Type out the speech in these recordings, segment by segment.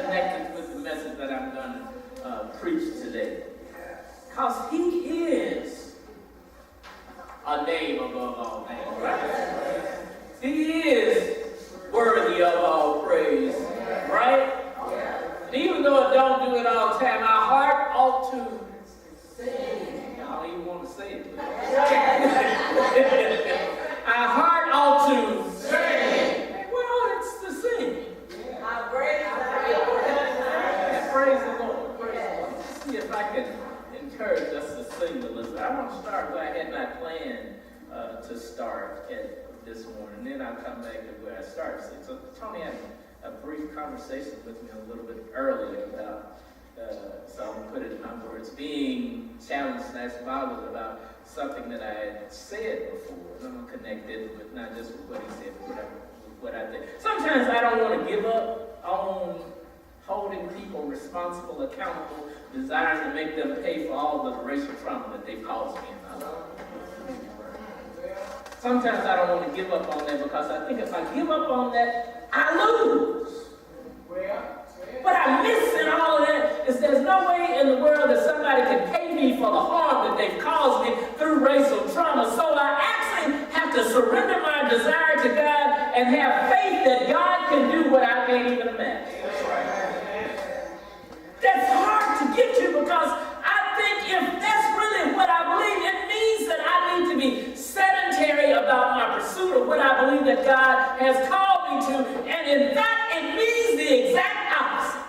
connected with the message that I'm going to preach today. Because he is a name above all names, right? He is worthy of all praise, right? And even though it don't do it all the time, our heart ought to sing. I don't even want to say it. Our heart ought to sing. Well, it's to sing. Praise the Lord. Praise the Lord. Let's see if I can encourage us to sing a little bit. I want to start where I had not planned to start at this morning. Then I'll come back to where I started. So Tony had a brief conversation with me a little bit earlier about, so I'm going to put it in my words, being challenged as bothered about something that I had said before. And I'm going to connect it with not just with what he said, but with what I think. Sometimes I don't want to give up on holding people responsible, accountable, desiring to make them pay for all the racial trauma that they've caused me in my life. Sometimes I don't want to give up on that because I think if I give up on that, I lose. What I miss in all of that is there's no way in the world that somebody can pay me for the harm that they've caused me through racial trauma. So I actually have to surrender my desire to God and have faith that God can do what I can't even imagine. That's hard to get to because I think if that's really what I believe, it means that I need to be sedentary about my pursuit of what I believe that God has called me to. And in fact, it means the exact opposite.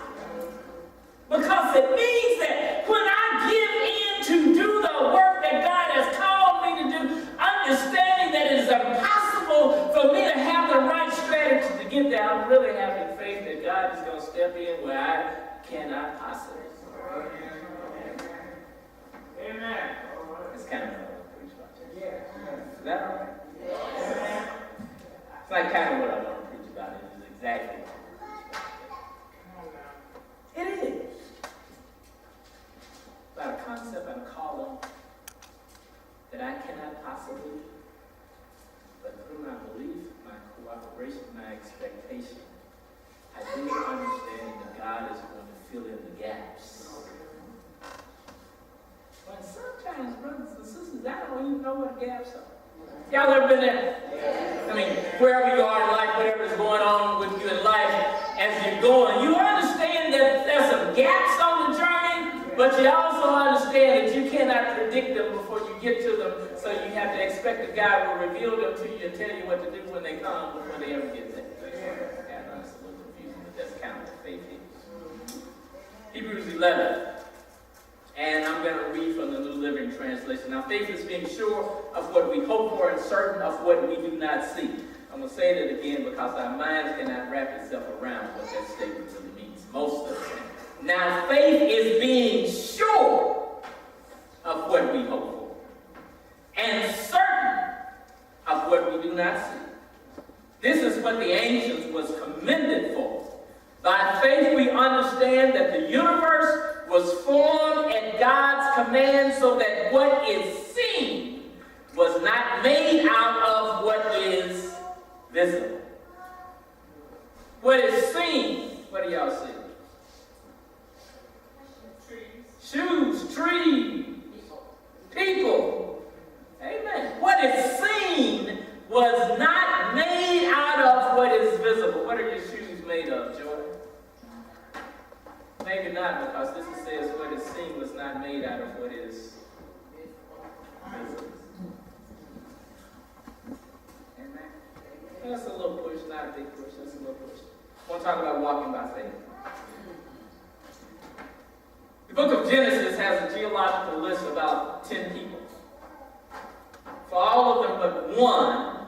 Because it means that when I give in to do the work that God has called me to do, understanding that it is impossible for me to have the right strategy to get there, I'm really having faith that God is going to step in where I cannot possibly. Amen. It's kind of what I want to preach about. Is that all right? It's not kind of what I want to preach about. It is exactly what I want to preach about. It is. About a concept and a calling that I cannot possibly, but through my belief, my cooperation, my expectation, I do understand that God is going to fill in the gaps. But sometimes, brothers and sisters, I don't even know what the gaps are. Y'all ever been there? I mean, wherever you are in life, whatever's going on with you in life, as you're going, you understand that there's some gaps on the journey, but you also understand that you cannot predict them before you get to them, so you have to expect that God will reveal them to you and tell you what to do when they come before they ever get there. Yeah, I know it's a little confusing, but that's kind of what faith is. Hebrews 11. And I'm going to read from the New Living Translation. Now, faith is being sure of what we hope for and certain of what we do not see. I'm going to say that again because our minds cannot wrap itself around what that statement really means. Most of it. Now, faith is being sure of what we hope for and certain of what we do not see. This is what the ancients was commended for. By faith, we understand that the universe was formed at God's command so that what is seen was not made out of what is visible. What is seen, what do y'all see? Shoes, trees, people. Amen. What is seen was not made out of what is visible. What are your shoes made of, Joy? Maybe not, because this says what is seen was not made out of what is visible. Amen. That's a little push, not a big push. That's a little push. I want to talk about walking by faith. The book of Genesis has a geological list of about 10 people. For all of them but one,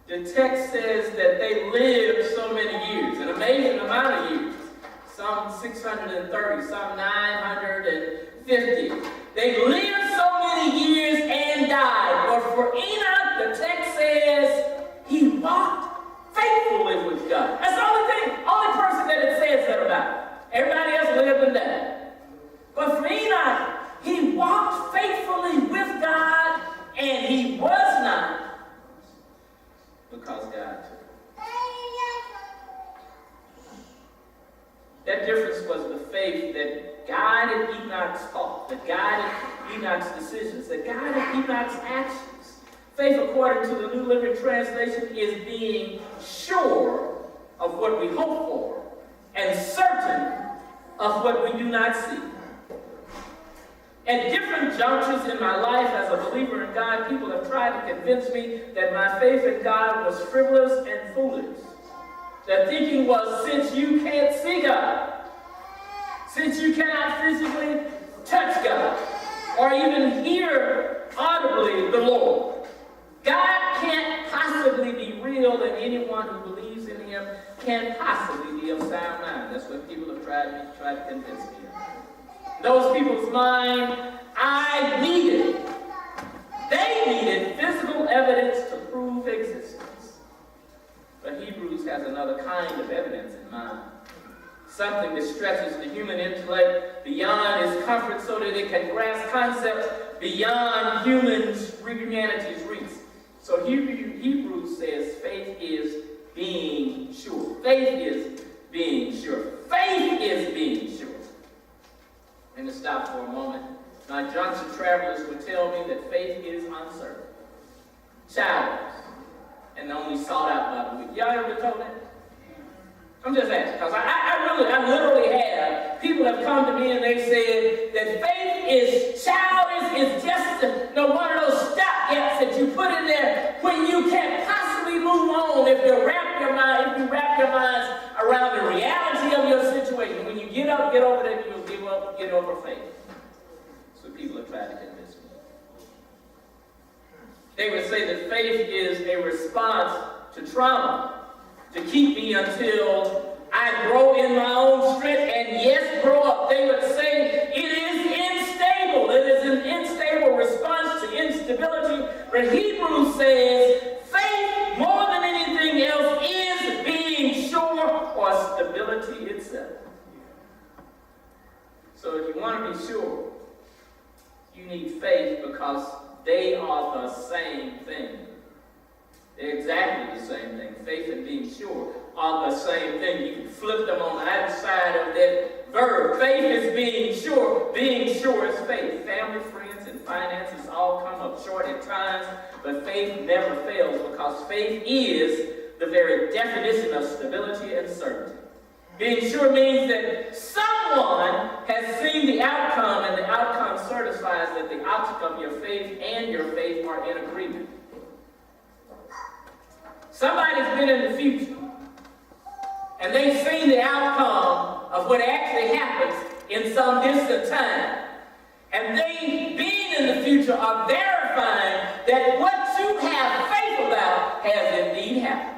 the text says that they lived so many years, an amazing amount of years. Some 630, some 950. They lived so many years and died. But for Enoch, the text says he walked faithfully with God. That's the only person that it says that about. Everybody else lived and died. But for Enoch, he walked faithfully with God, and he was not because God took him. That difference was the faith that guided Enoch's thought, that guided Enoch's decisions, that guided Enoch's actions. Faith, according to the New Living Translation, is being sure of what we hope for and certain of what we do not see. At different junctures in my life as a believer in God, people have tried to convince me that my faith in God was frivolous and foolish. Their thinking was, since you can't see God, since you cannot physically touch God, or even hear audibly the Lord, God can't possibly be real, and anyone who believes in Him can't possibly be of sound mind. That's what people have tried to convince me of. Those people's mind, they needed physical evidence to prove existence. But Hebrews has another kind of evidence in mind. Something that stretches the human intellect beyond its comfort so that it can grasp concepts beyond humanity's reach. So Hebrews says faith is being sure. Faith is being sure. Faith is being sure. Let me stop for a moment. My Johnson travelers would tell me that faith is uncertain, childless, and only sought out by the weak. Y'all ever been told that? I'm just asking, because I literally have. People have come to me and they said that faith is childish, is just one of those stopgaps that you put in there when you can't possibly move on if you wrap your minds around the reality of your situation. When you get over that, you'll give up, get over faith. That's what people have tried to convince me. They would say that faith is a response to trauma, to keep me until I grow in my own strength and yes, grow up. They would say it is unstable. It is an unstable response to instability. But Hebrews says faith, more than anything else, is being sure or stability itself. So if you want to be sure, you need faith because they are the same thing. They're exactly the same thing. Faith and being sure are the same thing. You can flip them on either side of that verb. Faith is being sure. Being sure is faith. Family, friends, and finances all come up short at times, but faith never fails because faith is the very definition of stability and certainty. Being sure means that someone has seen the outcome, and the outcome certifies that the object of your faith and your faith are in agreement. Somebody's been in the future, and they've seen the outcome of what actually happens in some distant time. And they, being in the future, are verifying that what you have faith about has indeed happened.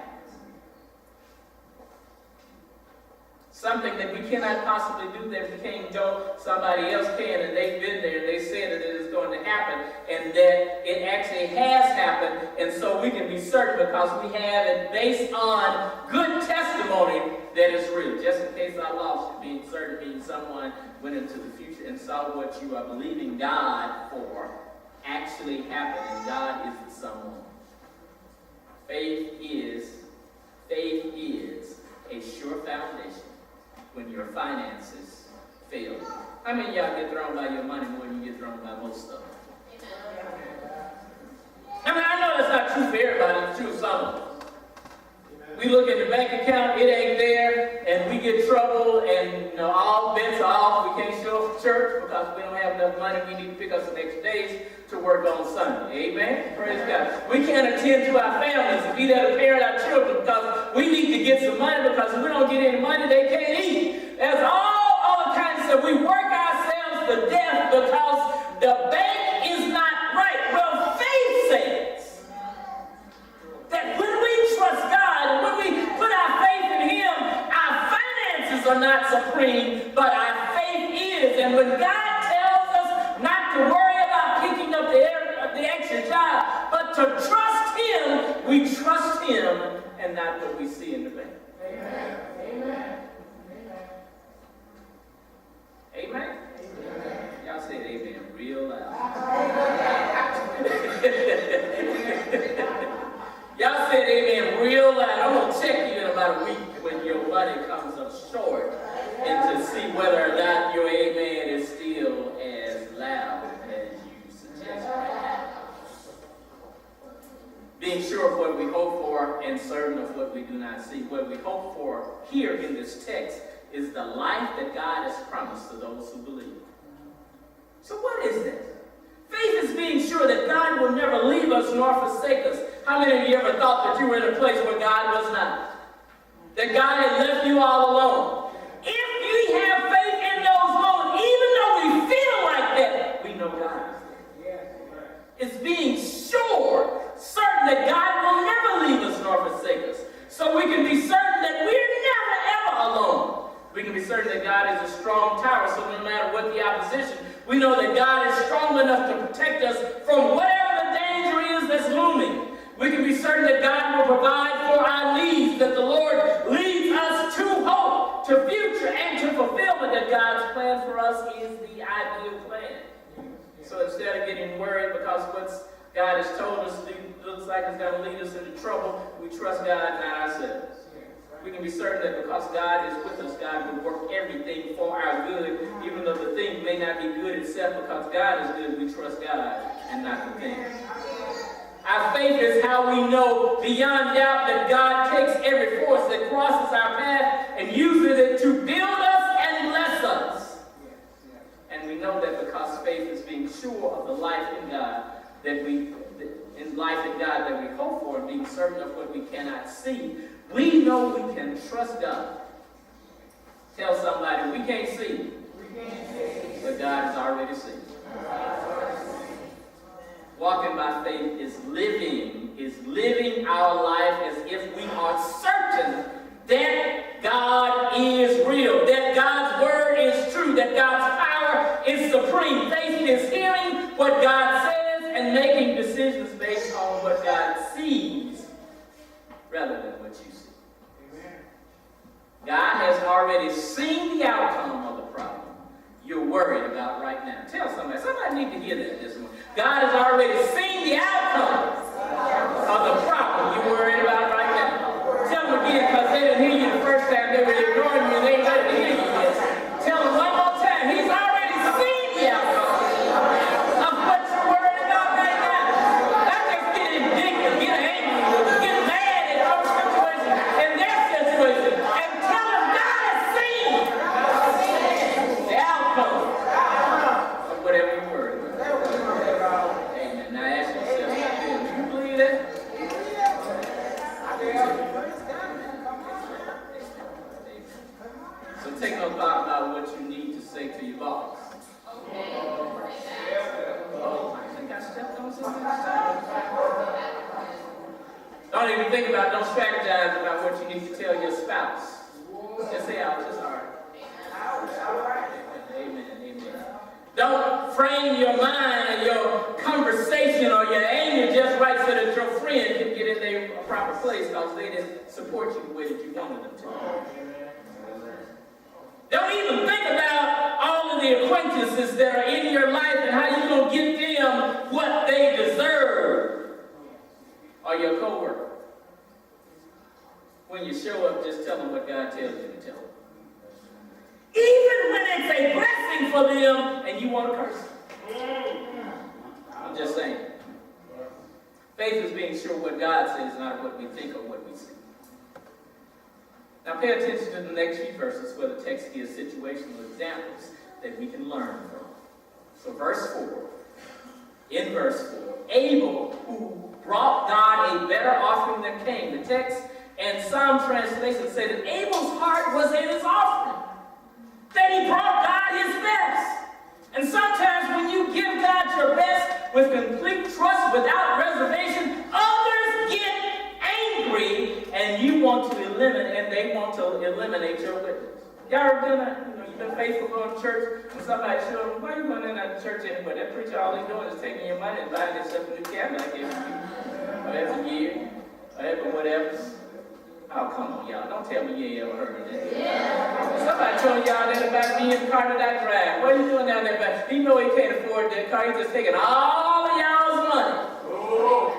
Something that we cannot possibly do that we can't know somebody else can, and they've been there and they said that it is going to happen and that it actually has happened, and so we can be certain because we have it based on good testimony that is real. Just in case I lost you, being certain means someone went into the future and saw what you are believing God for actually happen, and God is the someone. Faith is a sure foundation when your finances fail. How many of y'all get thrown by your money more than you get thrown by most stuff? I mean, I know that's not true for everybody, it's true for some of us. We look at the bank account, it ain't there, and we get trouble, and all bets are off. We can't show up for church because we don't have enough money. We need to pick up some extra days to work on Sunday. Amen? Praise God. We can't attend to our families and be there to parent our children because we need to get some money, because if we don't get any money, they can't eat. There's all kinds of stuff. We work ourselves to death because the bank is not right. Well, faith says that when we trust God, and when we put our faith in Him, our finances are not supreme, but our faith is. And when God tells us not to worry about picking up the extra job, but to trust Him, we trust Him and not what we see in the bank. Amen. Amen. Amen. Amen. Y'all said amen real loud. Y'all said amen real loud. I'm going to check you in about a week when your money comes up short into to see whether or not your amen is still as loud as you suggest right now. Being sure of what we hope for and certain of what we do not see. What we hope for here in this text is the life that God has promised to those who believe. So what is this? Faith is being sure that God will never leave us nor forsake us. How many of you ever thought that you were in a place where God was not? That God had left you all alone? If we have faith in those moments, even though we feel like that, we know God is there. It's being sure, certain that God will never leave us nor forsake us. So we can be certain that we're never ever alone. We can be certain that God is a strong tower, so no matter what the opposition, we know that God is strong enough to protect us from whatever the danger is that's looming. We can be certain that God will provide for our needs, that the Lord leads us to hope, to future, and to fulfillment, that God's plan for us is the ideal plan. So instead of getting worried because what God has told us looks like it's going to lead us into trouble, we trust God, not ourselves. We can be certain that because God is with us, God will work everything for our good, even though the thing may not be good itself. Because God is good, we trust God and not the thing. Our faith is how we know beyond doubt that God takes every force that crosses our path and uses it to build us and bless us. And we know that because faith is being sure of the life in God that we hope for, and being certain of what we cannot see, we know we can trust God. Tell somebody, we can't see, but God has already seen. Walking by faith is living our life as if we are certain that God is real, that God's word is true, that God's power is supreme. Faith is hearing what God says and making decisions based on what God sees rather than what you see. God has already seen the outcome of the problem you're worried about right now. Tell somebody need to hear that this morning. God has already seen the outcome of the problem you're worried about right now. Tell them again, because they didn't hear you the first time. They were ignoring you and they ain't ready to hear you yet. Tell them one more time. He's already seen the outcome of what you're worried about right now. Not just get indignant, get angry, get mad at your situation and their situation. And tell them God has seen the outcome of whatever you're worried about. Amen. Now ask yourself, do you believe that? So take no thought about what you need to say to your boss. Oh, I think I stepped on something. Don't even think about, don't strategize about what you need to tell your spouse. Just say, ouch, it's hard. Amen, amen. Don't frame your mind or your conversation or your anger just right so that your friend can get in their proper place because they didn't support you the way that you wanted them to. Don't even think about all of the acquaintances that are in your life and how you're going to get them what they deserve. Or your coworker. When you show up, just tell them what God tells you to tell them. Even when it's a blessing for them and you want to curse them. I'm just saying. Faith is being sure what God says, not what we think or what we see. Now pay attention to the next few verses where the text gives situational examples that we can learn from. So verse 4. In verse 4, Abel, who brought God a better offering than Cain. The text and some translations say that Abel's heart was in his offering. That he brought God his best. And sometimes when you give God your best with complete trust, without reservation, others get angry and you want to eliminate, and they want to eliminate your witness. Y'all ever done that? You know, you've been faithful going to church and somebody showed them, why are you going in that church anyway? That preacher, all he's doing is taking your money and buying yourself a new Cadillac every year, or every whatever. Oh, come on, y'all. Don't tell me you ain't ever heard of that. Yeah. Somebody told y'all that about me in the car that I drive. What are you doing down there back? He know he can't afford that car. He's just taking all of y'all's money. Oh.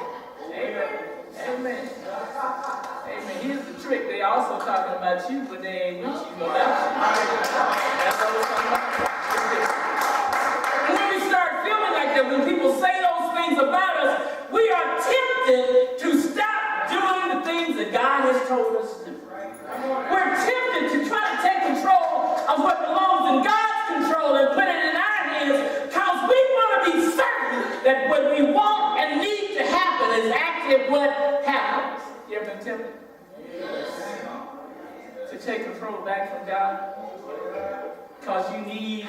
Amen. Amen. Amen. Here's the trick. They they also talking about you, but they ain't with you about you. That's what we're talking about. And when we start feeling like that, when people say those things about us, we are tempted to stop doing the things that God has told us to do. We're tempted to try to take control of what belongs in God's control and put it in our hands, because we want to be certain that what we want and need to happen is actually what happens. You ever been tempted? To take control back from God? Because you need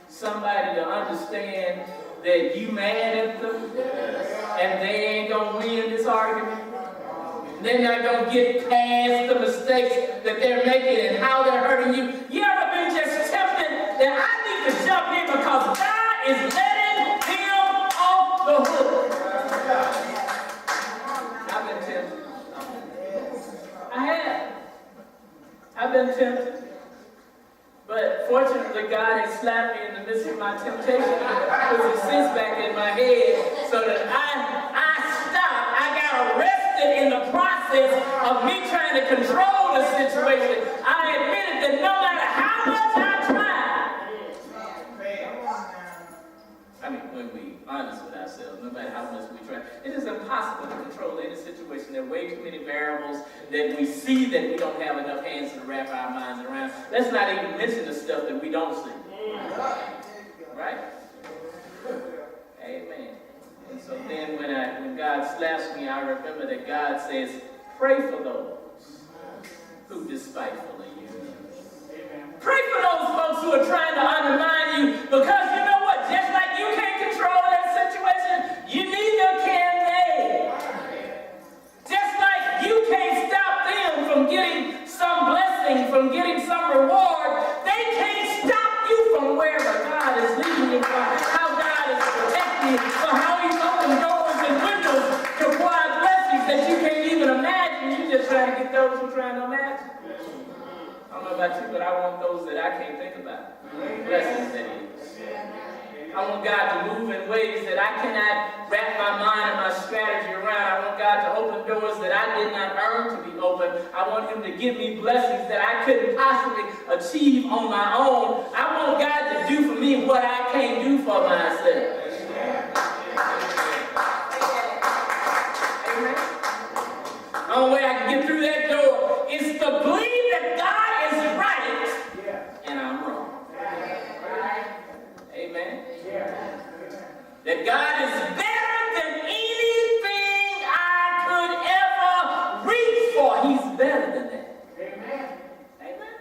somebody to understand that you mad at them and they ain't gonna win this argument. They're not gonna get past the mistakes that they're making and how they're hurting you. You ever been just tempted that I need to jump in because God is letting him off the hook? I've been tempted. I have. I've been tempted. But fortunately, God has slapped me in the midst of my temptation and put some sense back in my head so that I stopped. I got arrested in the process of me trying to control the situation. I admitted that no matter how much I tried, I mean, when we honest with ourselves, no matter how much we try, it is impossible to control any situation. There are way too many variables that we see that we don't have enough hands to wrap our minds around. Let's not even mention the stuff that we don't see. Right? Amen. And so then when God slaps me, I remember that God says, pray for those who despitefully use you. Pray for those folks who are trying to undermine you, because you know what? Just like you can't control that situation, you neither can they. Just like you can't stop them from getting some blessing, from getting some reward, they can't stop you from wherever God is leading you, from how God is protecting you, from how He's opened doors and windows to pour out blessings that you can't even imagine. You're just trying to get those who are trying to imagine. I don't know about you, but I want those that I can't think about. Blessings that is. I want God to move in ways that I cannot wrap my mind and my strategy around. I want God to open doors that I did not earn to be open. I want Him to give me blessings that I couldn't possibly achieve on my own. I want God to do for me what I can't do for myself. Amen. The only way I can get through that door is to believe that God is right and I'm wrong. Amen. That God is better than anything I could ever reach for. He's better than that. Amen. Amen.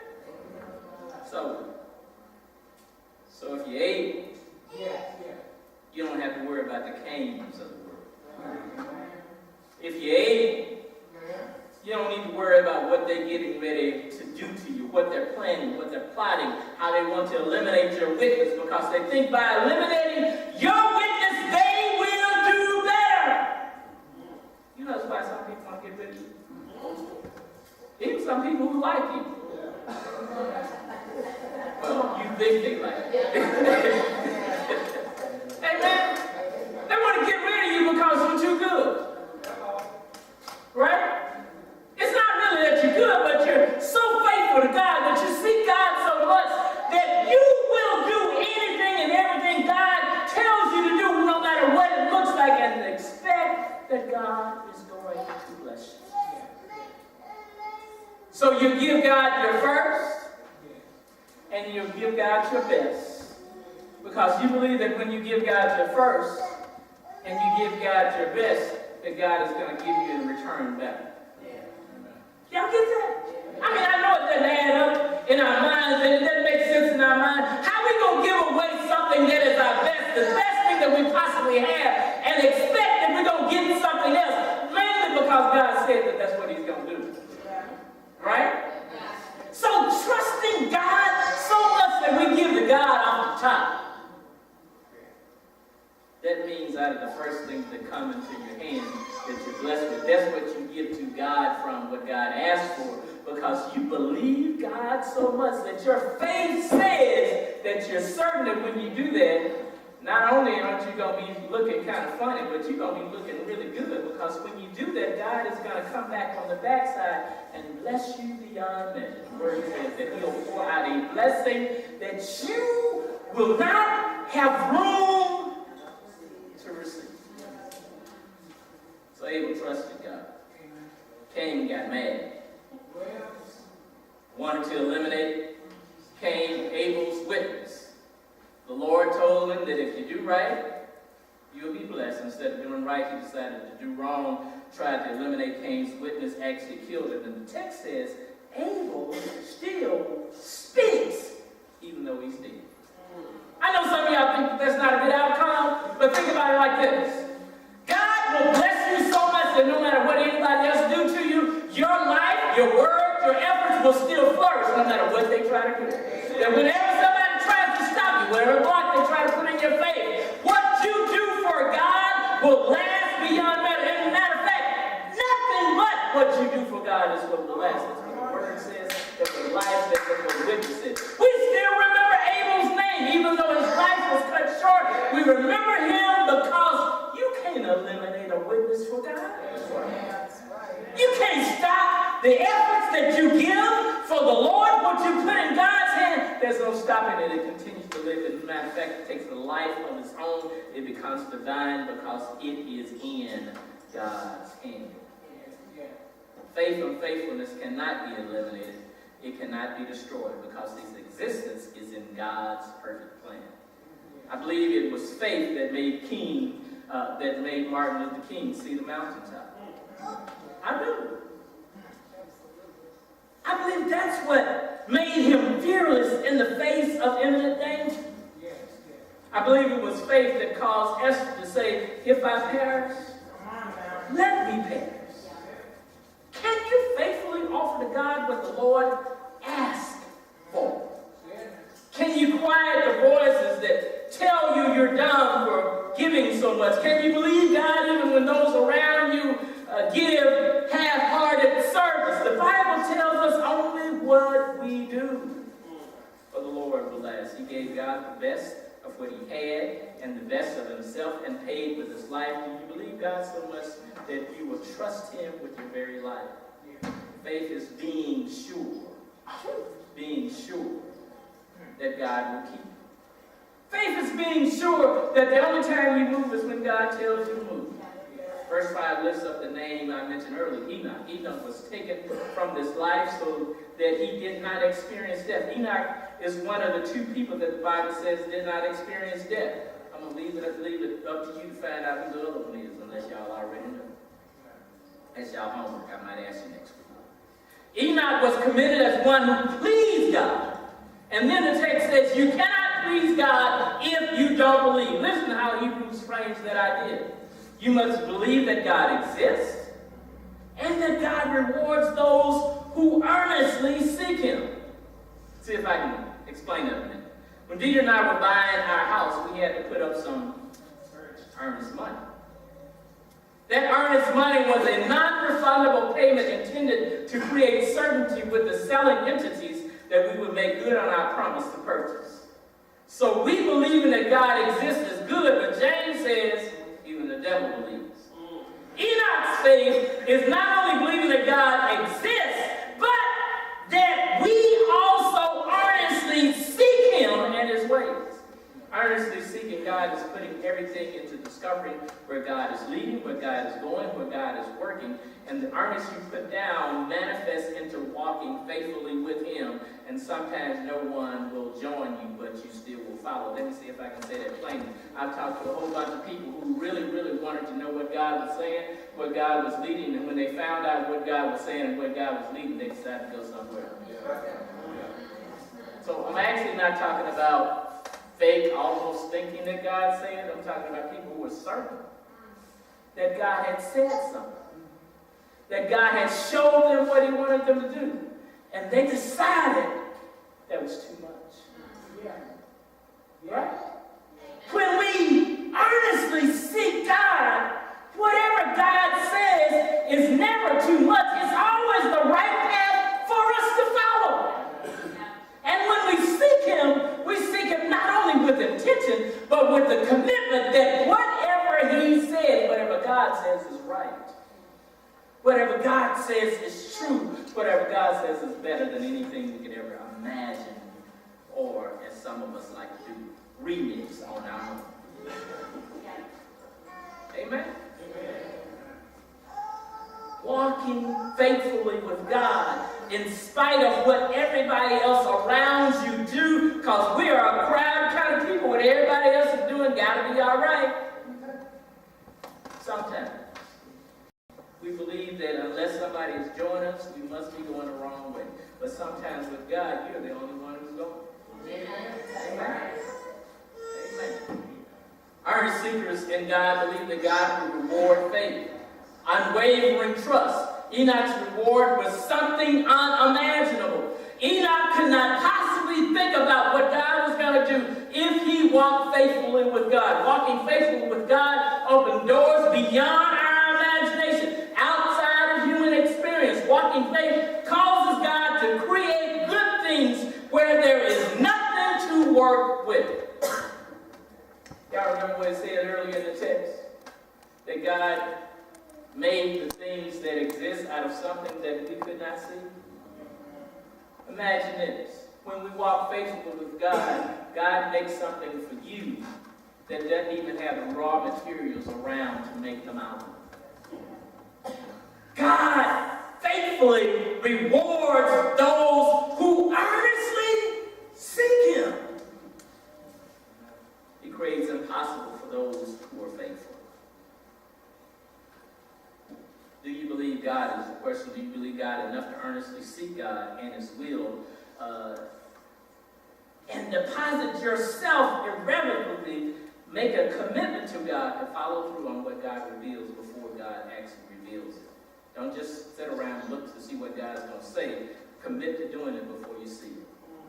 So if you're able, you don't have to worry about the Cains of the world. If you're able, you don't need to worry about what they're getting ready to do to you, what they're planning, what they're plotting, how they want to eliminate your witness, because they think by eliminating your witness, they will do better. You know that's why some people want to get rid of you. Even some people who like you. Well, you think they like you. Amen. They want to get rid of you because you're too good. Right? It's not really that you're good, but you're so faithful to God that you seek God so much that you will do anything and everything God tells you to do, no matter what it looks like, and expect that God is going to bless you. So you give God your first, and you give God your best, because you believe that when you give God your first, and you give God your best, that God is going to give you in return better. Y'all get that? I mean, I know it doesn't add up in our minds, and it doesn't make sense in our minds. How are we going to give away something that is our best, the best thing that we possibly have, and expect that we're going to get something else? Mainly because God said that that's what He's going to do. Right? So trusting God so much that we give to God off the top. That means out of the first things that come into your hand that you're blessed with, that's what you give to God from what God asked for, because you believe God so much that your faith says that you're certain that when you do that, not only aren't you going to be looking kind of funny, but you're going to be looking really good, because when you do that, God is going to come back on the backside and bless you beyond measure. The word says that he'll pour out a blessing that you will not have room to receive. So Abel trusted God. Cain got mad. Wanted to eliminate Abel's witness. The Lord told him that if you do right, you'll be blessed. Instead of doing right, he decided to do wrong, tried to eliminate Cain's witness, actually killed him. And the text says, Abel still speaks, even though he's dead. I know some of y'all think that's not a good outcome, but think about it like this. God will bless you so much that no matter what anybody else do to you, your life, your words, your efforts will still flourish no matter what they try to do. That whenever somebody tries to stop you, whatever block they try to put in your face, what you do for God will last beyond measure. As a matter of fact, nothing but what you do for God is what will last. That's what the word says, that the life that the witnesses. We still remember Abel's name, even though his life was cut short. We remember him because you can't eliminate a witness for God. You can't stop the efforts that you give for the Lord, what you put in God's hand. There's no stopping it. It continues to live. As a matter of fact, it takes a life of its own. It becomes divine because it is in God's hand. Faith and faithfulness cannot be eliminated. It cannot be destroyed because its existence is in God's perfect plan. I believe it was faith that made Martin Luther King see the mountaintop. I do. I believe that's what made him fearless in the face of imminent danger. I believe it was faith that caused Esther to say, if I perish, let me perish. Can you faithfully offer to God what the Lord asked for? Can you quiet the voices that tell you you're dumb for giving so much? Can you believe God even when those around you give half-hearted service? The Bible tells us only what we do for the Lord will last. He gave God the best of what he had and the best of himself and paid with his life. Do you believe God so much that you will trust him with your very life? Faith is being sure that God will keep you. Faith is being sure that the only time you move is when God tells you to move. Verse 5 lifts up the name I mentioned earlier, Enoch. Enoch was taken from this life so that he did not experience death. Enoch is one of the two people that the Bible says did not experience death. I'm going to leave it up to you to find out who the other one is, unless y'all already know. That's y'all homework. I might ask you next week. Enoch was committed as one who pleased God. And then the text says, you cannot please God if you don't believe. Listen to how Hebrews frames that idea. You must believe that God exists and that God rewards those who earnestly seek him. See if I can explain that a minute. When Dee and I were buying our house, we had to put up some earnest money. That earnest money was a non-refundable payment intended to create certainty with the selling entities that we would make good on our promise to purchase. So we believing that God exists is good, but James says even the devil believes. Enoch's faith is not only believing that God exists, but that we also earnestly seek him and his ways. Earnestly seeking God is putting everything into discovering where God is leading, where God is going, where God is working. And the earnest you put down manifests into walking faithfully with him. And sometimes no one will join you, but you still will follow. Let me see if I can say that plainly. I've talked to a whole bunch of people who really, really wanted to know what God was saying, what God was leading. And when they found out what God was saying and what God was leading, they decided to go somewhere else. So I'm actually not talking about fake, almost thinking that God's saying it. I'm talking about people who were certain that God had said something. That God had showed them what he wanted them to do. And they decided that was too much. Right? When we earnestly seek God, whatever God says is never too much. It's always the right path for us to follow. And when we seek him not only with intention, but with the Whatever God says is true. Whatever God says is better than anything we could ever imagine, or, as some of us like to do, remix on our own. Amen? Walking faithfully with God in spite of what everybody else around you do, because we are a crowd kind of people. What everybody else is doing got to be all right. Sometimes we believe that unless somebody is joining us, we must be going the wrong way. But sometimes with God, you're the only one who's going. Amen. Amen. Earnest seekers in God believe that God will reward faith, unwavering trust. Enoch's reward was something unimaginable. Enoch could not possibly think about what God was going to do if he walked faithfully with God. Walking faithfully with God opened doors beyond our imagination, outside of human experience. Walking faith causes God to create good things where there is nothing to work with. Y'all remember what it said earlier in the text? That God made the things that exist out of something that we could not see. Imagine this. When we walk faithfully with God, God makes something for you that doesn't even have the raw materials around to make them out. God faithfully rewards those who earnestly seek Him. He creates impossible for those who are faithful. Do you believe God is the question? Do you believe God enough to earnestly seek God and His will and deposit yourself irrevocably, make a commitment to God to follow through on what God reveals before God actually reveals it? Don't just sit around and look to see what God is going to say. Commit to doing it before you see it.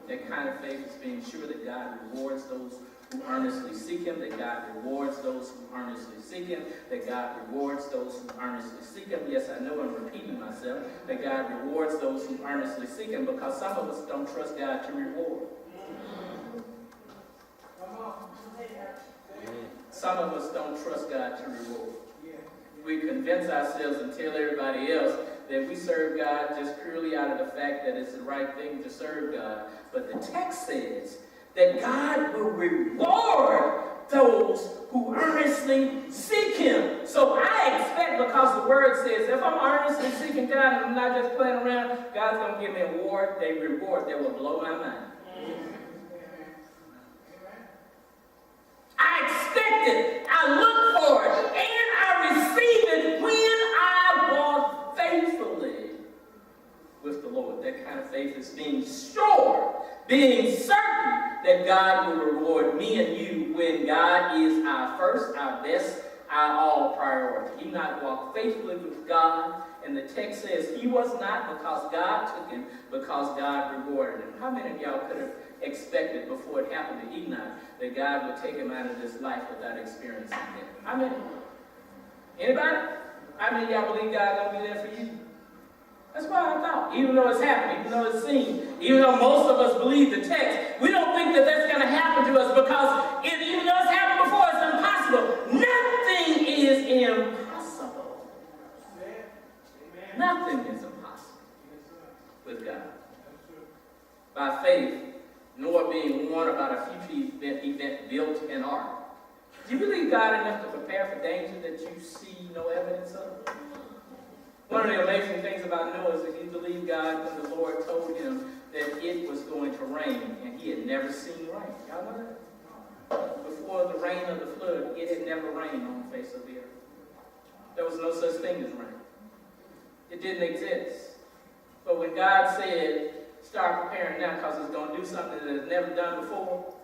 That kind of faith is being sure that God rewards those who earnestly seek Him, that God rewards those who earnestly seek Him, that God rewards those who earnestly seek Him. Yes, I know I'm repeating myself, that God rewards those who earnestly seek Him, because some of us don't trust God to reward. Some of us don't trust God to reward. We convince ourselves and tell everybody else that we serve God just purely out of the fact that it's the right thing to serve God. But the text says that God will reward those who earnestly seek Him. So I expect, because the word says, if I'm earnestly seeking God and I'm not just playing around, God's going to give me a reward that will blow my mind. I expect it, I look for it, and I receive it when I walk faithfully with the Lord. That kind of faith is being sure, being certain that God will reward me and you when God is our first, our best, our all priority. Enoch walked faithfully with God, and the text says he was not because God took him, because God rewarded him. How many of y'all could have expected before it happened to Enoch that God would take him out of this life without experiencing it? How many? Anybody? How many of y'all believe God gonna be there for you? That's what I thought. Even though it's happening, even though it's seen, even though most of us believe the text, we don't think that that's going to happen to us, because even though it's happened before, it's impossible. Nothing is impossible. Nothing is impossible with God. By faith, Noah being warned about a future event built an ark. Do you believe God enough to prepare for danger that you see no evidence of? One of the amazing things about Noah is that he believed God when the Lord told him that it was going to rain, and he had never seen rain. Y'all know that? Before the rain of the flood, it had never rained on the face of the earth. There was no such thing as rain. It didn't exist. But when God said, start preparing now because it's going to do something that it's never done before,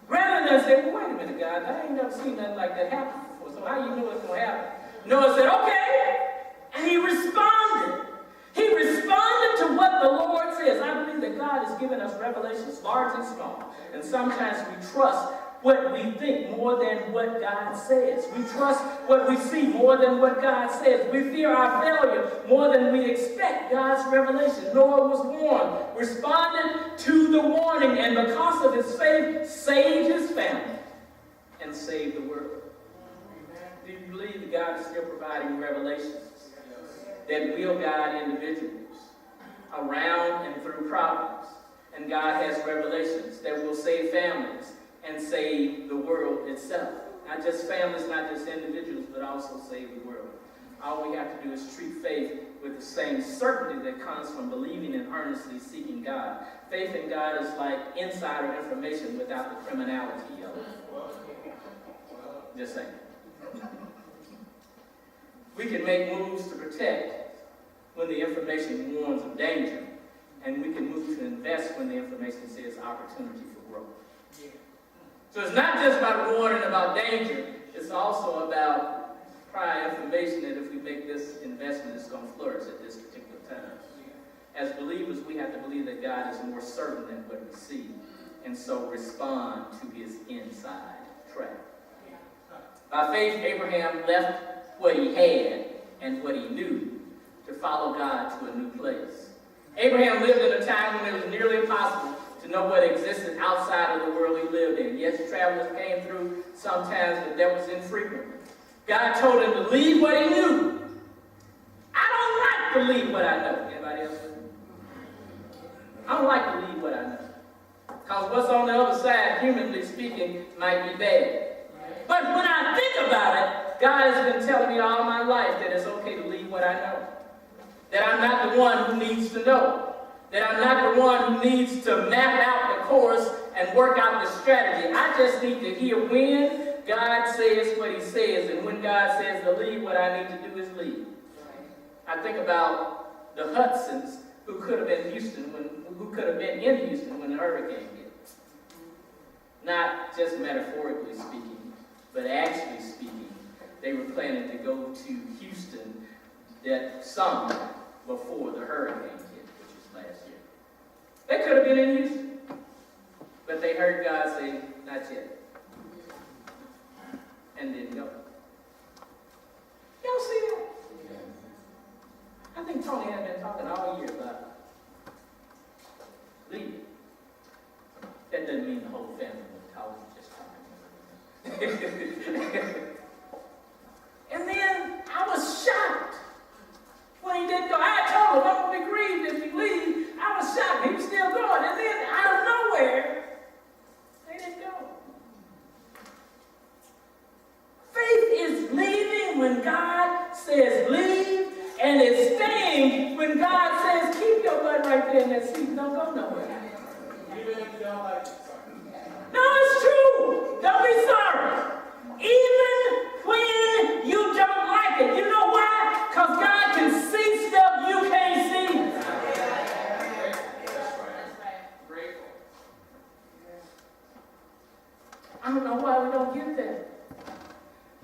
rather than say, well, wait a minute, God, I ain't never seen nothing like that happen before, so how you know it's going to happen? Noah said, okay. And he responded. He responded to what the Lord says. I believe that God has given us revelations large and small. And sometimes we trust what we think more than what God says. We trust what we see more than what God says. We fear our failure more than we expect God's revelation. Noah was warned, responded to the warning, and because of his faith, saved his family and saved the world. Do you believe that God is still providing revelations? that will guide individuals around and through problems. And God has revelations that will save families and save the world itself. Not just families, not just individuals, but also save the world. All we have to do is treat faith with the same certainty that comes from believing and earnestly seeking God. Faith in God is like insider information without the criminality of it. Just saying. We can make moves to protect when the information warns of danger, and we can move to invest when the information says opportunity for growth. So it's not just about warning about danger, it's also about prior information that if we make this investment, it's going to flourish at this particular time. As believers, we have to believe that God is more certain than what we see, and so respond to his inside track. By faith, Abraham left what he had and what he knew to follow God to a new place. Abraham lived in a time when it was nearly impossible to know what existed outside of the world he lived in. Yes, travelers came through sometimes, but that was infrequent. God told him to leave what he knew. I don't like to leave what I know. Anybody else? I don't like to leave what I know. Because what's on the other side, humanly speaking, might be bad. But when I think about it, God has been telling me all my life that it's okay to leave what I know. That I'm not the one who needs to know. That I'm not the one who needs to map out the course and work out the strategy. I just need to hear when God says what he says, and when God says to leave, what I need to do is leave. I think about the Hudsons who could have been in Houston when the hurricane hit. Not just metaphorically speaking, but actually speaking. They were planning to go to Houston that summer before the hurricane hit, which was last year. They could have been in Houston, but they heard God say, not yet. And didn't go. Y'all see that? I think Tony had been talking all year about leaving. That doesn't mean the whole family was talking, just talking. And then I was shocked when he didn't go. I told him, I'm going to be grieved if you leave. I was shocked. He was still going. And then out of nowhere, they didn't go. Faith is leaving when God says leave, and it's staying when God says keep your butt right there in that seat. Don't go nowhere. Even if you don't like it. No, it's true. Don't be sorry. Even when you don't like it. You know why? Because God can see stuff you can't see. That's right. Grateful. I don't know why we don't get that.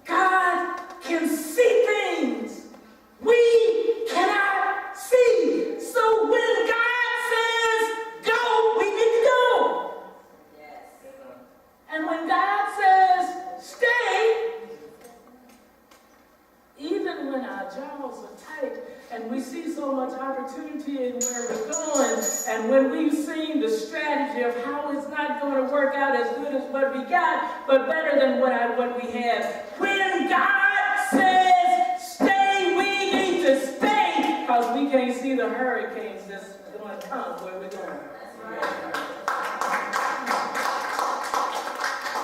God can see things we cannot see. So when God says go, we need to go. Yes. And when God says stay, even when our jaws are tight and we see so much opportunity in where we're going, and when we've seen the strategy of how it's not going to work out as good as what we got, but better than what we have, when God says stay, we need to stay, because we can't see the hurricanes that's going to come where we're going.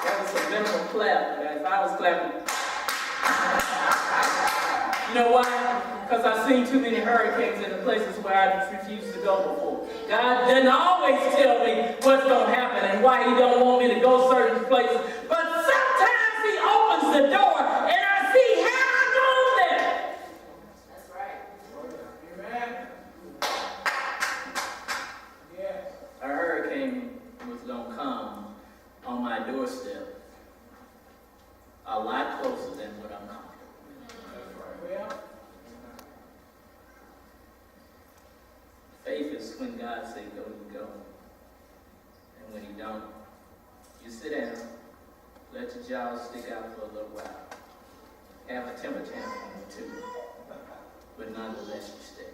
That was a mental clap. If I was clapping, you know why? Because I've seen too many hurricanes in the places where I refused to go before. God doesn't always tell me what's going to happen and why he don't want me to go certain places. But sometimes he opens the door and I see how I go there. That's right. Amen. Yes. A hurricane was going to come on my doorstep a lot closer than what I'm comfortable. Well, faith is when God says go, you go. And when he don't, you sit down, let your jaws stick out for a little while. Have a temper tantrum or two. But nonetheless, you stay.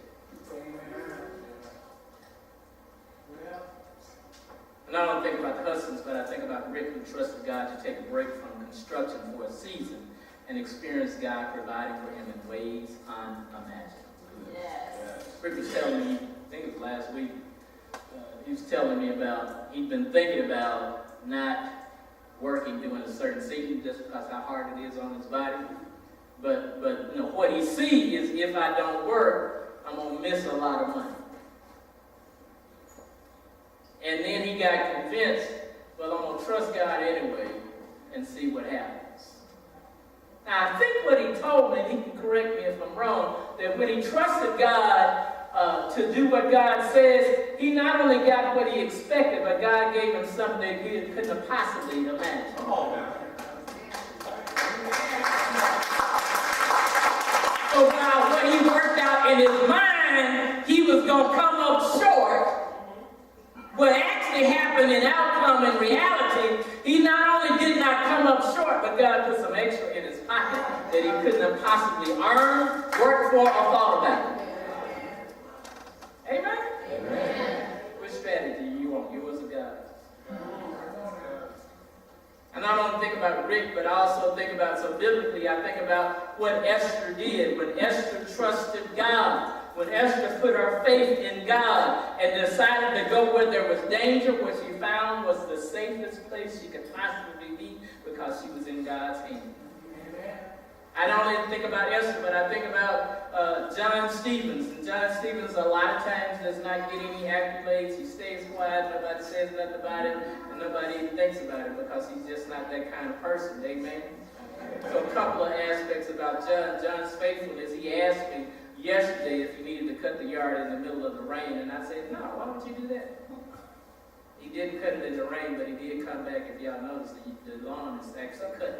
And I don't think about the Hudsons, but I think about Rick, who trusted God to take a break from construction for a season and experience God providing for him in ways unimaginable. Rick was telling me, I think it was last week, he was telling me about, he'd been thinking about not working during a certain season just because how hard it is on his body. But you know, what he sees is if I don't work, I'm going to miss a lot of money. And then he got convinced, well, I'm going to trust God anyway and see what happens. Now, I think what he told me, he can correct me if I'm wrong, that when he trusted God to do what God says, he not only got what he expected, but God gave him something that he couldn't have possibly imagined. Come on now. So now, what he worked out in his mind, he was going to come up short. What actually happened in outcome and reality, he not only did not come up short, but God put some extra in his pocket that he couldn't have possibly earned, worked for, or thought about. Amen? Amen. Which strategy you want, yours or God's? And I don't think about Rick, but I also think about, so biblically, I think about what Esther did. When Esther trusted God, when Esther put her faith in God and decided to go where there was danger, what she found was the safest place she could possibly be because she was in God's hand. I don't even think about Esther, but I think about John Stevens. And John Stevens, a lot of times, does not get any accolades. He stays quiet. Nobody says nothing about it, and nobody thinks about it because he's just not that kind of person. Amen? So a couple of aspects about John. John's faithfulness. He asked me yesterday if he needed to cut the yard in the middle of the rain, and I said, no, why don't you do that? He didn't cut it in the rain, but he did come back. If y'all notice, the lawn is actually cut.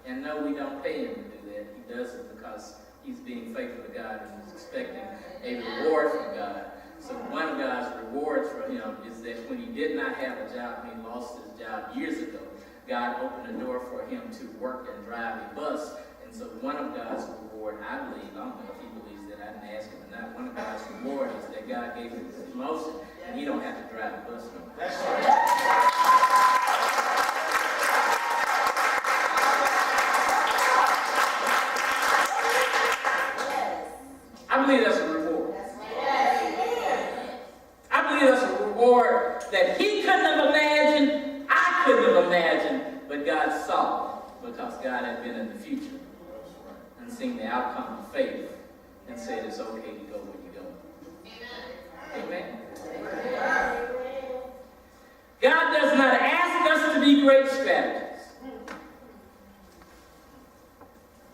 And no, we don't pay him to do that. He does it because he's being faithful to God and is expecting a reward from God. So one of God's rewards for him is that when he did not have a job, when he lost his job years ago, God opened the door for him to work and drive a bus. And so one of God's reward, I believe, I don't know if he believes that, I didn't ask him or not, one of God's reward is that God gave him a promotion and he don't have to drive a bus no more. That's right. I believe that's a reward. I believe that's a reward that he couldn't have imagined, I couldn't have imagined, but God saw it because God had been in the future and seen the outcome of faith and said it's okay to go where you're going. Amen. God does not ask us to be great strategists.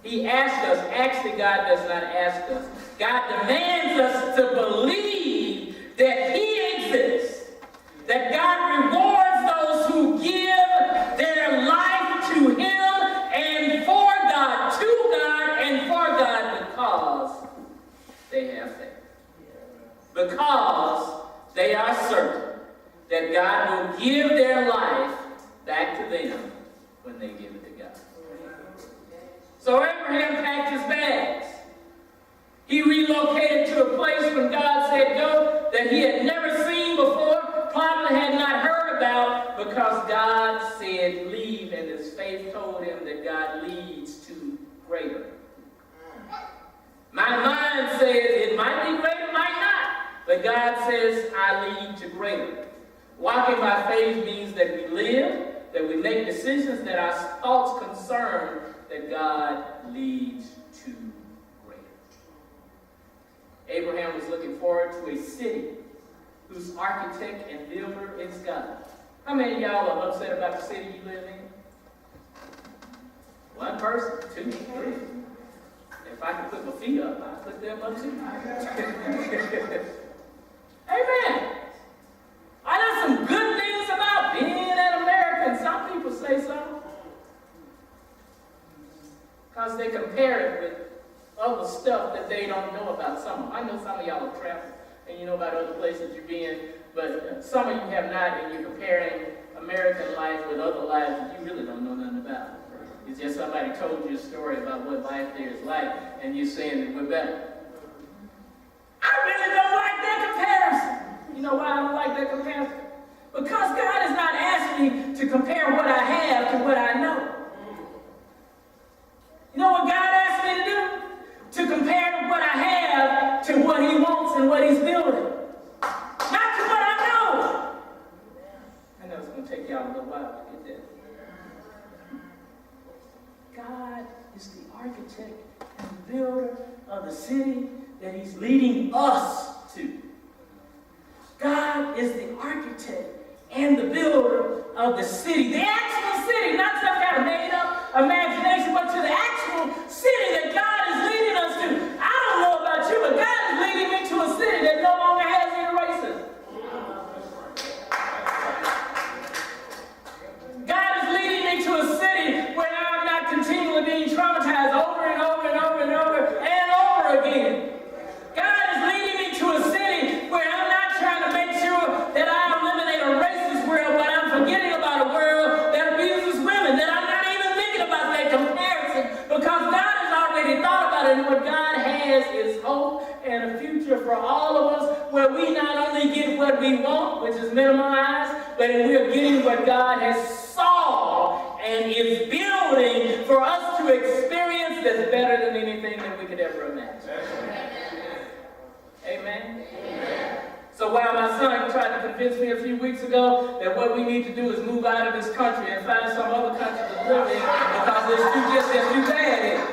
He asks us, actually God does not ask us. God demands us to believe that he exists, that God rewards those who give their life to him and for God, to God and for God because they have faith. Because they are certain that God will give their life back to them when they give it to God. So Abraham packed his bags. He relocated to a place when God said go that he had never seen before, probably had not heard about, because God said leave, and his faith told him that God leads to greater. My mind says it might be greater, might not, but God says I lead to greater. Walking by faith means that we live, that we make decisions, that our thoughts concern that God leads to greater. Abraham was looking forward to a city whose architect and builder is God. How many of y'all are upset about the city you live in? One person, two, three. If I could put my feet up, I'd put them up too. Amen. I know some good things about being an American. Some people say so. Because they compare it with other stuff that they don't know about. I know some of y'all have traveled and you know about other places you've been, but some of you have not, and you're comparing American life with other lives that you really don't know nothing about. It's just somebody told you a story about what life there is like, and you're saying that we're better. I really don't like that comparison. You know why I don't like that comparison? Because God is not asking me to compare what I have to what I architect and the builder of the city. The actual city, not some kind of made-up imagination, but to the actual city that God is leading us to. I don't know about you, but God is leading me to a city that no longer has any racism. God is leading me to a city where I'm not continually being traumatized over and over and over and over and over again. God is leading me to a city where I'm not trying to make sure that I eliminate a racist world, but I'm forgetting about a world that abuses women, that I'm not even thinking about that comparison, because God has already thought about it, and what God has is hope and a future for all of us, where we not only get what we want, which is minimized, but we're getting what God has saw and is building for us to experience that's better than anything that we could ever imagine. Amen? Amen. So while my son tried to convince me a few weeks ago that what we need to do is move out of this country and find some other country to live in because it's too bad in it.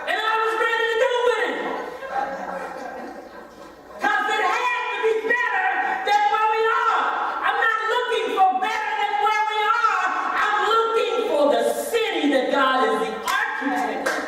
And I was ready to go with it. Because it had to be better than where we are. I'm not looking for better than where we are. I'm looking for the city that God is the architect of.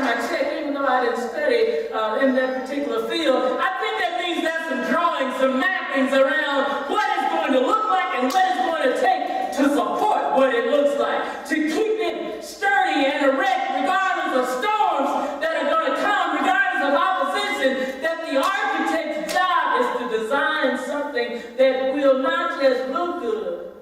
I checked, even though I didn't study in that particular field, I think that means there's some drawings, some mappings around what it's going to look like and what it's going to take to support what it looks like, to keep it sturdy and erect regardless of storms that are going to come, regardless of opposition, that the architect's job is to design something that will not just look good,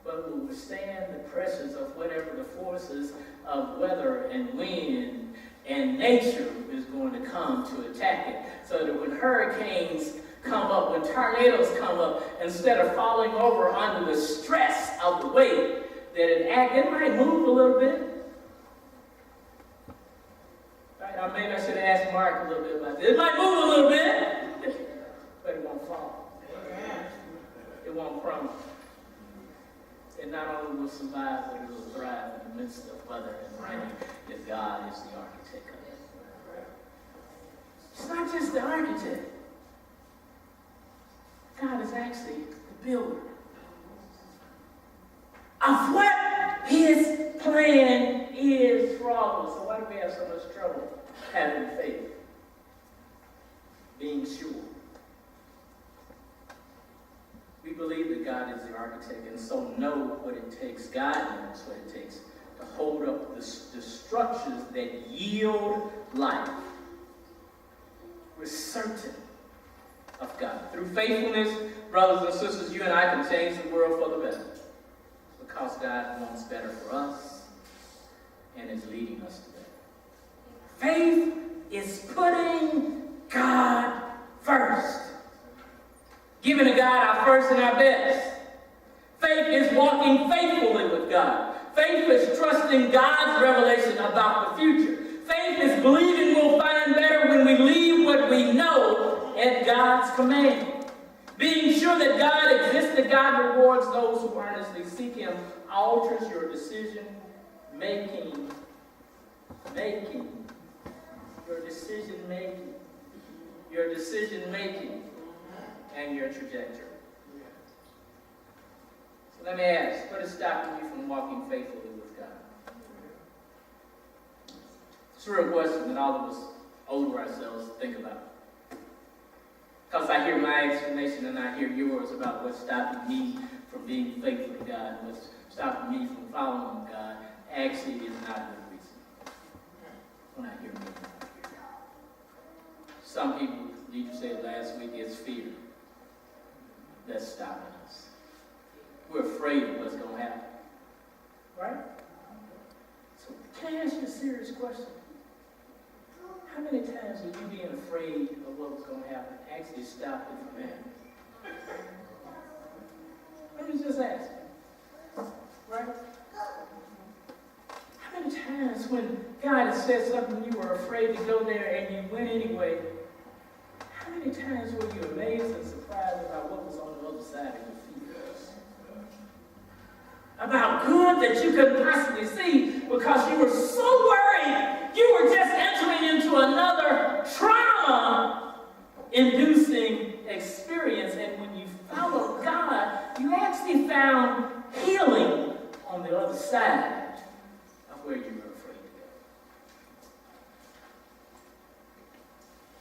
but will withstand the pressures of whatever the forces of weather and wind and nature is going to come to attack it. So that when hurricanes come up, when tornadoes come up, instead of falling over under the stress of the weight, that it might move a little bit. Right? Or maybe I should have asked Mark a little bit about this. It might move a little bit, but it won't fall. It won't crumble. It not only will survive, but it will thrive in the midst of weather and rain, if God is the architect of it. It's not just the architect. God is actually the builder of what his plan is for all of us. So why do we have so much trouble having faith? Being sure. We believe that God is the architect, and so know what it takes. God knows what it takes to hold up the structures that yield life. We're certain of God. Through faithfulness, brothers and sisters, you and I can change the world for the better. Because God wants better for us and is leading us to that. Faith is putting God first. Giving to God our first and our best. Faith is walking faithfully with God. Faith is trusting God's revelation about the future. Faith is believing we'll find better when we leave what we know at God's command. Being sure that God exists, that God rewards those who earnestly seek Him, alters your decision making. Your decision making. And your trajectory. So let me ask, what is stopping you from walking faithfully with God? It's a real question that all of us older ourselves think about. Because I hear my explanation and I hear yours about what's stopping me from being faithful to God, what's stopping me from following God, actually is not a good reason. When I hear me. Some people, you said last week, it's fear that's stopping us. We're afraid of what's going to happen. Right? So can I ask you a serious question? How many times have you being afraid of what was going to happen actually stopped it from happening? Let me just ask. Right? How many times when God has said something you were afraid to go there and you went anyway, how many times were you amazed and surprised about what was on the other side of your feet? About good that you couldn't possibly see because you were so worried. You were just entering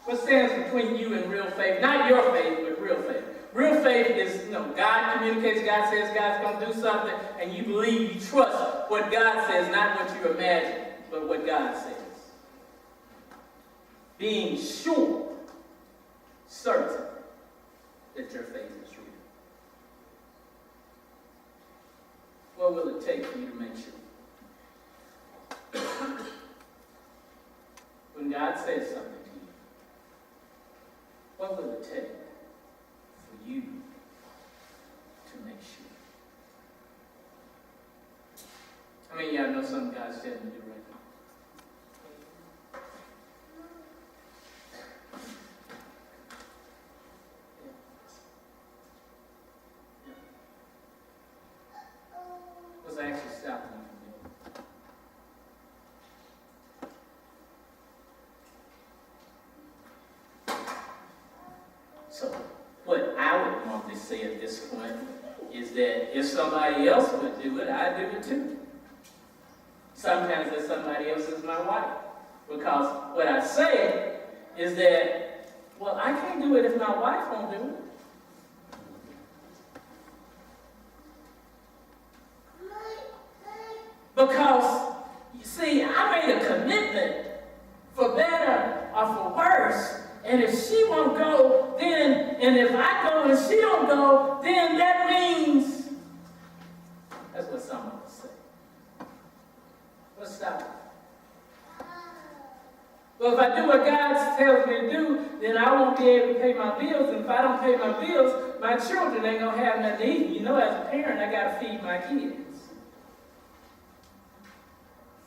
What stands between you and real faith? Not your faith, but real faith. Real faith is, God communicates, God says God's going to do something, and you believe, you trust what God says, not what you imagine, but what God says. Being sure, certain that your faith is real. What will it take for you to make sure? When God says something to you, what will it take for you to make sure? How many of y'all know something God's telling you to do right now? What's actually stopping you from doing it? So, what I would normally say at this point is that if somebody else would do it, I'd do it too. Sometimes that somebody else is my wife. Because what I say is that, well, I can't do it if my wife won't do it. Because, you see, I made a commitment for better or for worse. And if she won't go, then, and if I go and she don't go, then that means, that's what someone will say. What's stopping? Well, if I do what God tells me to do, then I won't be able to pay my bills. And if I don't pay my bills, my children ain't going to have nothing to eat. You know, as a parent, I got to feed my kids.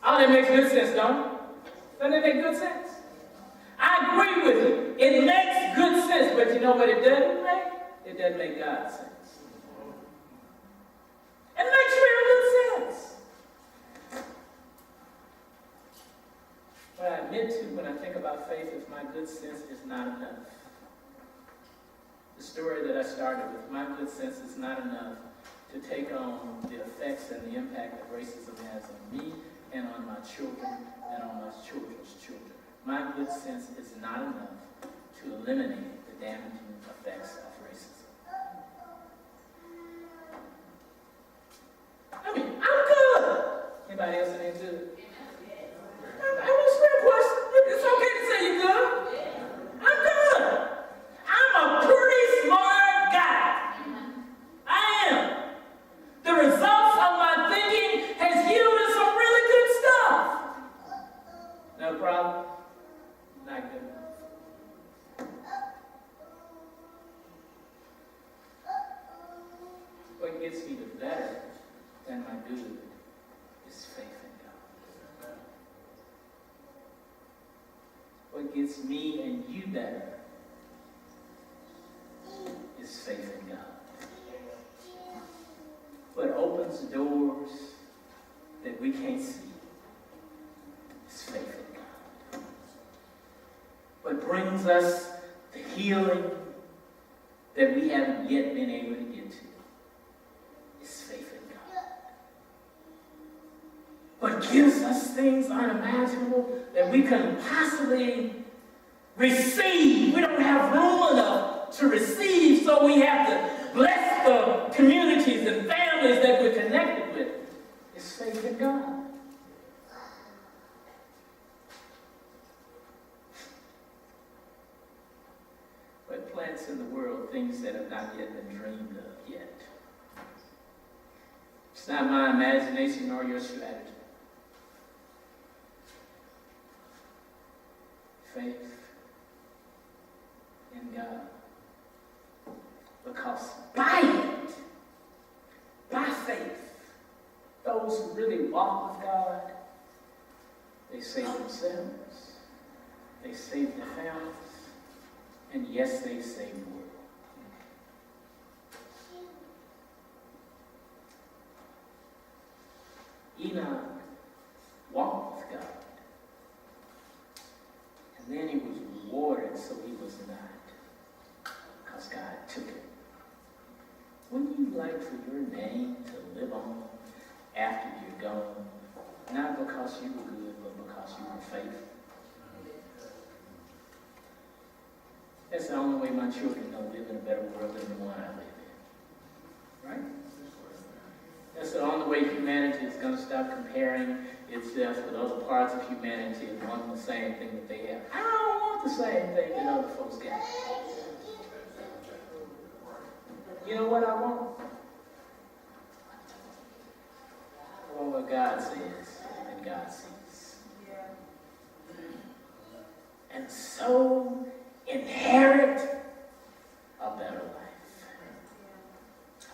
All that makes good sense, don't it? Doesn't it make good sense? I agree with you. It makes good sense, but you know what it doesn't make? It doesn't make God sense. It makes real good sense. What I admit to when I think about faith is my good sense is not enough. The story that I started with, my good sense is not enough to take on the effects and the impact that racism has on me and on my children and on my children's children. My good sense is not enough to eliminate the damaging effects of racism. I mean, I'm good. Anybody else ain't good? I was a question. It's okay to say you're good. I'm good. I'm a pretty smart guy. I am. The results of my thinking has yielded some really good stuff. No problem? Not good enough. What gets me to better than my good is faith in God. What gets me and you better is faith in God. What opens doors that we can't see is faith in God. What brings us the healing that we haven't yet been able to get to is faith in God. What gives us things unimaginable that we can possibly receive. We don't have room enough to receive, so we have to bless the communities and families that we're connected with. It's faith in God. What plants in the world things that have not yet been dreamed of yet? It's not my imagination nor your strategy. Faith in God. Because by it, by faith, those who really walk with God, they save themselves, they save their families, and yes, they save the world. Enoch walked with God. And then he was rewarded, so he was not. Because God took it. Wouldn't you like for your name to live on after you're gone? Not because you were good, but because you were faithful. That's the only way my children know live in a better world than the one I live in. Right? That's the only way humanity is going to stop comparing itself with other parts of humanity and wanting the same thing that they have. I don't want the same thing that other folks got. You know what I want? I want what God says and God sees. And so inherit a better life.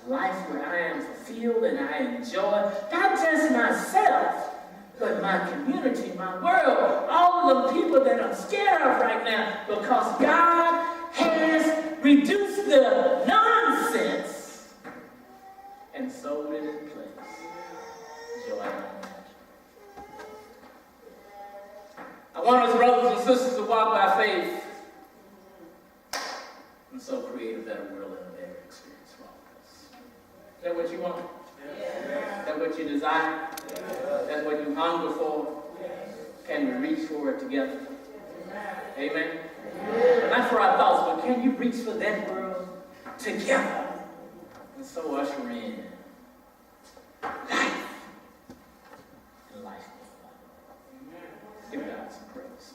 A life where I am fulfilled and I enjoy not just myself, but my community, my world, all of the people that I'm scared of right now, because God has reduced the nonsense and sold it in place. Joy. I want us, brothers and sisters, to walk by faith and so create a better world and a better experience for all of us. Is that what you want? Is that what you desire? That's what you hunger for? Can we reach for it together? Amen? Not for our thoughts, but can you reach for that world together? And so usher in life and life. Give God some praise.